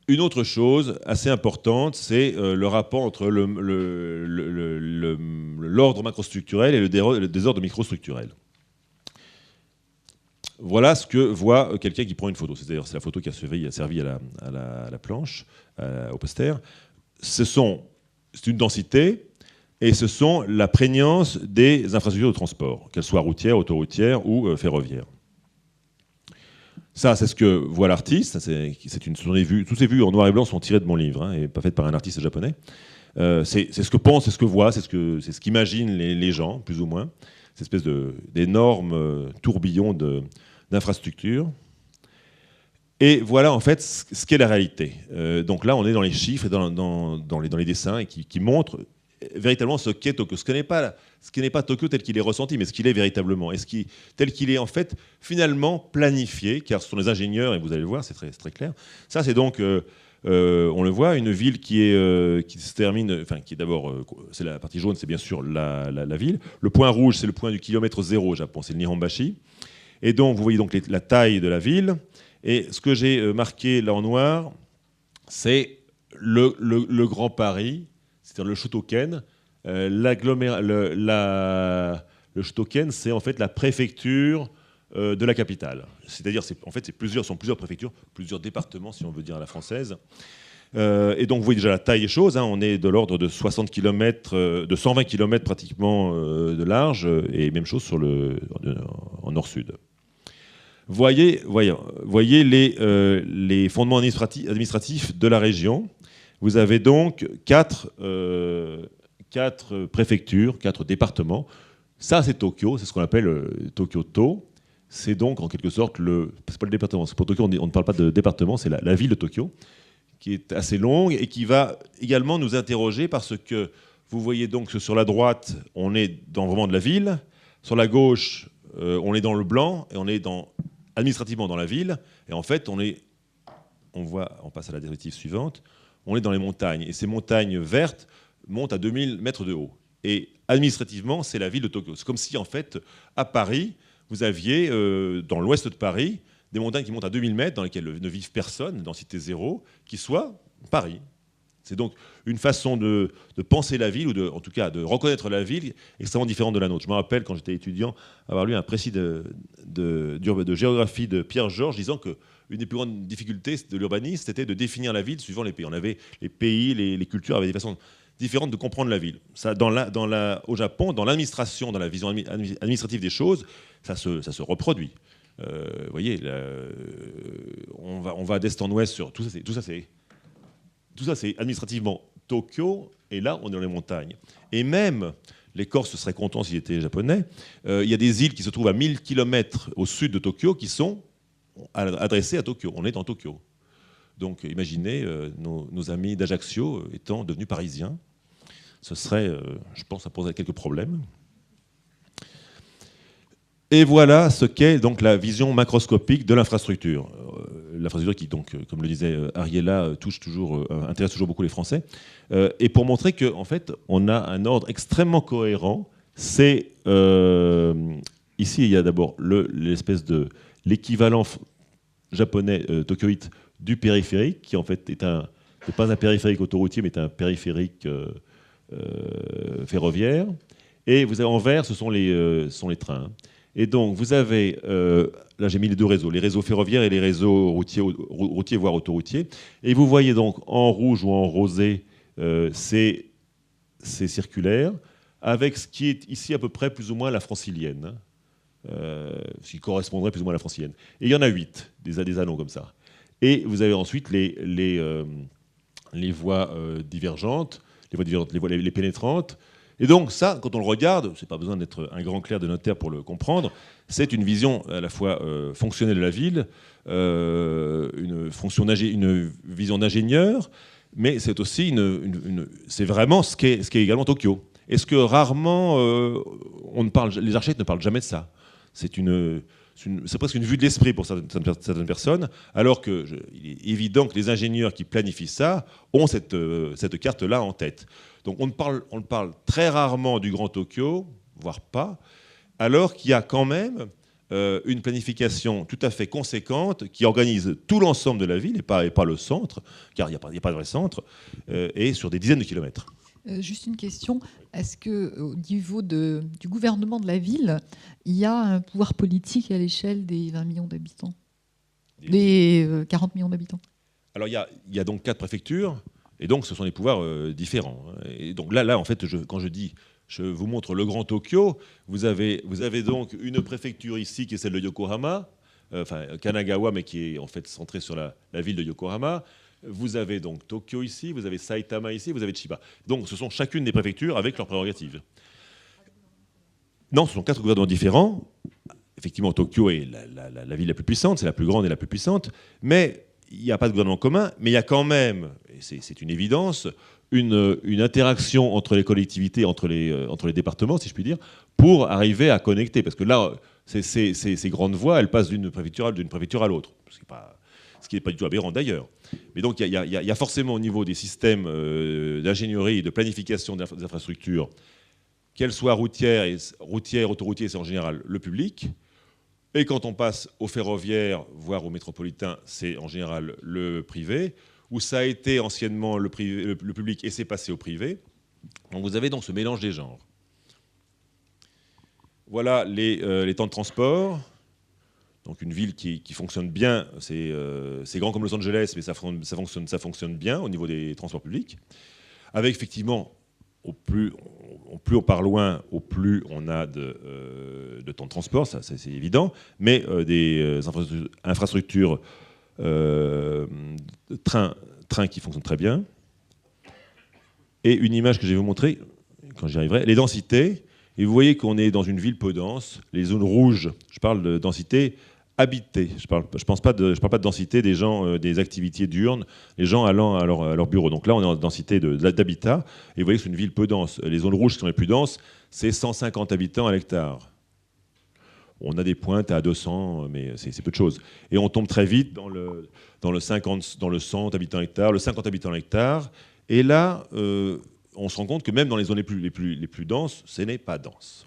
Une autre chose assez importante, c'est le rapport entre l'ordre macrostructurel et le désordre microstructurel. Voilà ce que voit quelqu'un qui prend une photo. C'est-à-dire, c'est la photo qui a servi à la planche, au poster. C'est une densité et ce sont la prégnance des infrastructures de transport, qu'elles soient routières, autoroutières ou ferroviaires. Ça, c'est ce que voit l'artiste. Toutes ces vues en noir et blanc sont tirées de mon livre, hein, et pas faites par un artiste japonais. C'est ce que pense, c'est ce que voit, c'est ce qu''imaginent les gens, plus ou moins. Cette espèce d'énorme tourbillon d'infrastructures. Et voilà en fait ce qu'est la réalité. Donc là, on est dans les chiffres et dans les dessins et qui montrent véritablement ce qu'est Tokyo. Ce qui n'est pas Tokyo tel qu'il est ressenti, mais ce qu'il est véritablement. Et tel qu'il est en fait finalement planifié, car ce sont les ingénieurs, et vous allez le voir, c'est très clair. Ça, c'est donc, on le voit, une ville qui se termine, enfin qui est d'abord, c'est la partie jaune, c'est bien sûr la ville. Le point rouge, c'est le point du kilomètre zéro au Japon, c'est le Nihonbashi. Et donc, vous voyez donc la taille de la ville. Et ce que j'ai marqué là en noir, c'est le Grand Paris, c'est-à-dire le Shotoken. Le Shotoken, c'est en fait la préfecture de la capitale. C'est-à-dire, sont plusieurs préfectures, plusieurs départements, si on veut dire à la française. Et donc, vous voyez déjà la taille des choses. Hein, on est de l'ordre de 60 km, de 120 km pratiquement de large, et même chose en nord-sud. Voyez les fondements administratifs de la région. Vous avez donc quatre préfectures, 4 départements. Ça, c'est Tokyo, c'est ce qu'on appelle Tokyo-to. C'est donc en quelque sorte c'est pas le département, c'est pour Tokyo, on ne parle pas de département, c'est la ville de Tokyo, qui est assez longue et qui va également nous interroger parce que vous voyez donc que sur la droite, on est vraiment de la ville. Sur la gauche, on est dans le blanc et on est administrativement dans la ville. Et en fait, on passe à la diapositive suivante, on est dans les montagnes. Et ces montagnes vertes montent à 2000 mètres de haut. Et administrativement, c'est la ville de Tokyo. C'est comme si, en fait, à Paris, vous aviez, dans l'ouest de Paris, des montagnes qui montent à 2000 mètres, dans lesquelles ne vivent personne, densité zéro, qui soit Paris. C'est donc une façon de penser la ville, ou en tout cas de reconnaître la ville, extrêmement différente de la nôtre. Je me rappelle, quand j'étais étudiant, avoir lu un précis de géographie de Pierre Georges disant qu'une des plus grandes difficultés de l'urbanisme, c'était de définir la ville suivant les pays. On avait les pays, les cultures avaient des façons différentes de comprendre la ville. Ça, au Japon, dans l'administration, dans la vision administrative des choses, ça se reproduit. Vous voyez, on va d'est en ouest sur tout ça, c'est administrativement Tokyo, et là, on est dans les montagnes. Et même, les Corses seraient contents s'ils étaient japonais, il y a des îles qui se trouvent à 1000 km au sud de Tokyo qui sont adressées à Tokyo. On est dans Tokyo. Donc, imaginez nos amis d'Ajaccio étant devenus parisiens. Ce serait, je pense, ça poserait quelques problèmes. Et voilà ce qu'est donc la vision macroscopique de l'infrastructure. L'infrastructure qui, donc, comme le disait Ariella, intéresse toujours beaucoup les Français. Et pour montrer qu'en fait, on a un ordre extrêmement cohérent, c'est ici, il y a d'abord l'espèce de l'équivalent japonais tokyoïte du périphérique, qui en fait n'est pas un périphérique autoroutier, mais est un périphérique ferroviaire. Et vous avez en vert, ce sont les trains. Et donc, vous avez, là j'ai mis les deux réseaux, les réseaux ferroviaires et les réseaux routiers voire autoroutiers. Et vous voyez donc en rouge ou en rosé ces circulaires, avec ce qui est ici à peu près plus ou moins la francilienne, ce qui correspondrait plus ou moins à la francilienne. Et il y en a 8, des anneaux comme ça. Et vous avez ensuite les voies divergentes, les pénétrantes. Et donc ça, quand on le regarde, c'est pas besoin d'être un grand clerc de notaire pour le comprendre, c'est une vision à la fois fonctionnelle de la ville, une vision d'ingénieur, mais c'est aussi c'est vraiment ce qu'est également Tokyo. Est-ce que rarement les architectes ne parlent jamais de ça? C'est presque une vue de l'esprit pour certaines personnes, alors qu'il est évident que les ingénieurs qui planifient ça ont cette carte-là en tête. Donc on parle très rarement du Grand Tokyo, voire pas, alors qu'il y a quand même une planification tout à fait conséquente qui organise tout l'ensemble de la ville et pas le centre, car il n'y a pas de vrai centre, et sur des dizaines de kilomètres. Juste une question. Est-ce qu'au niveau du gouvernement de la ville, il y a un pouvoir politique à l'échelle des 20 millions d'habitants, des 40 millions d'habitants? Alors il y a donc 4 préfectures, et donc ce sont des pouvoirs différents. Et donc là en fait, quand je vous montre le Grand Tokyo, vous avez donc une préfecture ici qui est celle de Yokohama, enfin Kanagawa, mais qui est en fait centrée sur la ville de Yokohama. Vous avez donc Tokyo ici, vous avez Saitama ici, vous avez Chiba. Donc ce sont chacune des préfectures avec leurs prérogatives. Non, ce sont 4 gouvernements différents. Effectivement, Tokyo est la ville la plus puissante, c'est la plus grande et la plus puissante, mais il n'y a pas de gouvernement commun, mais il y a quand même, et c'est une évidence, une interaction entre les collectivités, entre les départements, si je puis dire, pour arriver à connecter. Parce que là, ces grandes voies, elles passent d'une préfecture à l'autre, ce qui n'est pas du tout aberrant d'ailleurs. Mais donc il y a forcément au niveau des systèmes d'ingénierie et de planification des infrastructures, qu'elles soient routières, autoroutières, c'est en général le public. Et quand on passe au ferroviaire, voire au métropolitain, c'est en général le privé, où ça a été anciennement le public et c'est passé au privé. Donc vous avez donc ce mélange des genres. Voilà les temps de transport. Donc une ville qui fonctionne bien, c'est grand comme Los Angeles, mais ça fonctionne bien au niveau des transports publics. Avec effectivement, plus on part loin, au plus on a de temps de transport, ça c'est évident, mais des infrastructures train qui fonctionnent très bien. Et une image que je vais vous montrer, quand j'y arriverai, les densités. Et vous voyez qu'on est dans une ville peu dense. Les zones rouges, je parle de densité habitée. Je parle pas de densité des gens, des activités diurnes, les gens allant à leur bureau. Donc là, on est en densité d'habitat. Et vous voyez que c'est une ville peu dense. Les zones rouges qui sont les plus denses, c'est 150 habitants à l'hectare. On a des pointes à 200, mais c'est peu de choses. Et on tombe très vite dans le 100 habitants à l'hectare, le 50 habitants à l'hectare. Et là, on se rend compte que même dans les zones les plus denses, ce n'est pas dense.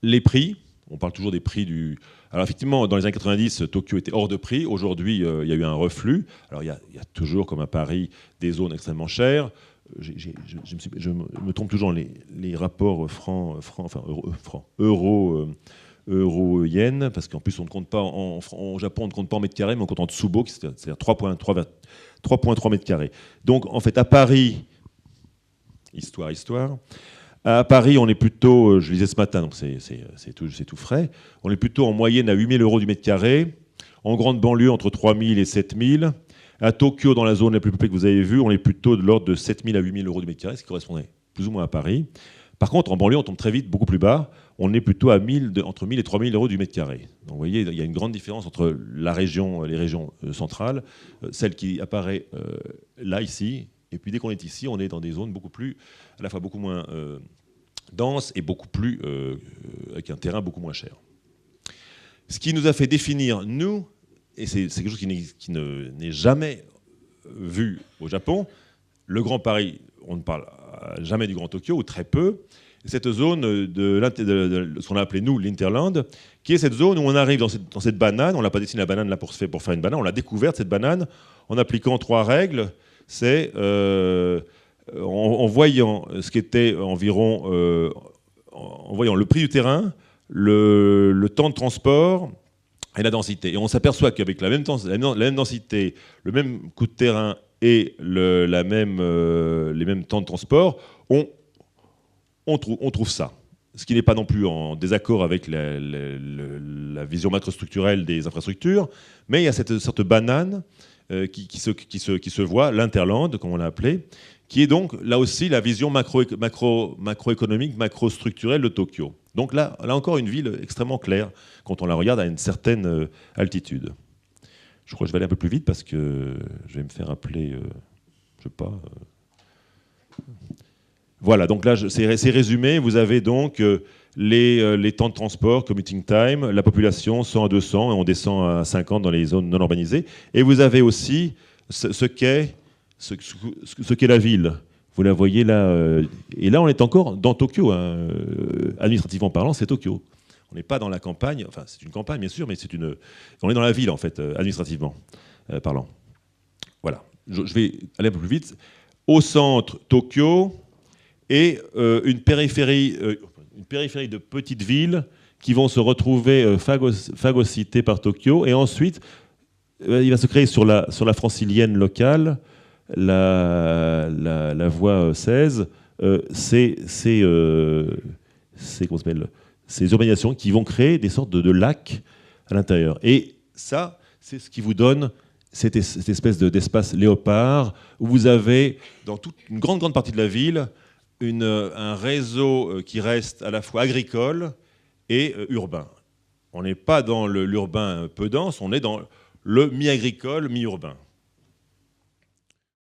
Les prix, on parle toujours des prix du... Alors effectivement, dans les années 90, Tokyo était hors de prix. Aujourd'hui, il y a eu un reflux. Alors il y a toujours, comme à Paris, des zones extrêmement chères. Je me trompe toujours dans les rapports euro-yen, parce qu'en plus on ne compte pas au Japon, on ne compte pas en mètres carrés, mais on compte en tsubo, c'est-à-dire 3,3 mètres carrés. Donc en fait à Paris, histoire, à Paris on est plutôt, je lisais ce matin, donc c'est tout frais, on est plutôt en moyenne à 8 000 € du mètre carré, en grande banlieue entre 3 000 et 7 000. À Tokyo, dans la zone la plus peuplée que vous avez vue, on est plutôt de l'ordre de 7 000 à 8 000 € du mètre carré, ce qui correspondrait plus ou moins à Paris. Par contre, en banlieue, on tombe très vite beaucoup plus bas. On est plutôt à entre 1 000 et 3 000 € du mètre carré. Donc vous voyez, il y a une grande différence entre les régions centrales, celle qui apparaît là, ici, et puis dès qu'on est ici, on est dans des zones à la fois beaucoup moins denses et avec un terrain beaucoup moins cher. Ce qui nous a fait définir, nous, et c'est quelque chose qui n'est jamais vu au Japon, le Grand Paris, on ne parle jamais du Grand Tokyo, ou très peu, cette zone de ce qu'on a appelé, nous, l'Interland, qui est cette zone où on arrive dans cette banane, on n'a pas dessiné la banane là pour faire une banane, on l'a découverte, cette banane, en appliquant 3 règles. C'est en voyant ce qui était environ, en voyant le prix du terrain, le temps de transport et la densité. Et on s'aperçoit qu'avec la même densité, le même coût de terrain et les mêmes temps de transport, on trouve ça. Ce qui n'est pas non plus en désaccord avec la vision macrostructurelle des infrastructures, mais il y a cette sorte de banane qui se voit, l'Interland, comme on l'a appelé, qui est donc là aussi la vision macroéconomique, macrostructurelle de Tokyo. Donc là encore une ville extrêmement claire quand on la regarde à une certaine altitude. Je crois que je vais aller un peu plus vite parce que je vais me faire appeler, je sais pas. Voilà, donc là c'est résumé. Vous avez donc les temps de transport, commuting time, la population 100 à 200, et on descend à 50 dans les zones non urbanisées. Et vous avez aussi ce qu'est la ville. Vous la voyez là. Et là, on est encore dans Tokyo. Hein. Administrativement parlant, c'est Tokyo. On n'est pas dans la campagne, enfin c'est une campagne bien sûr, mais on est dans la ville en fait, administrativement parlant. Voilà, je vais aller un peu plus vite. Au centre, Tokyo, et une périphérie de petites villes qui vont se retrouver phagocytées par Tokyo, et ensuite il va se créer sur la francilienne locale la voie 16, ces urbanisations qui vont créer des sortes de lacs à l'intérieur. Et ça, c'est ce qui vous donne cette espèce d'espace léopard où vous avez, dans toute une grande partie de la ville, un réseau qui reste à la fois agricole et urbain. On n'est pas dans l'urbain peu dense, on est dans le mi-agricole, mi-urbain.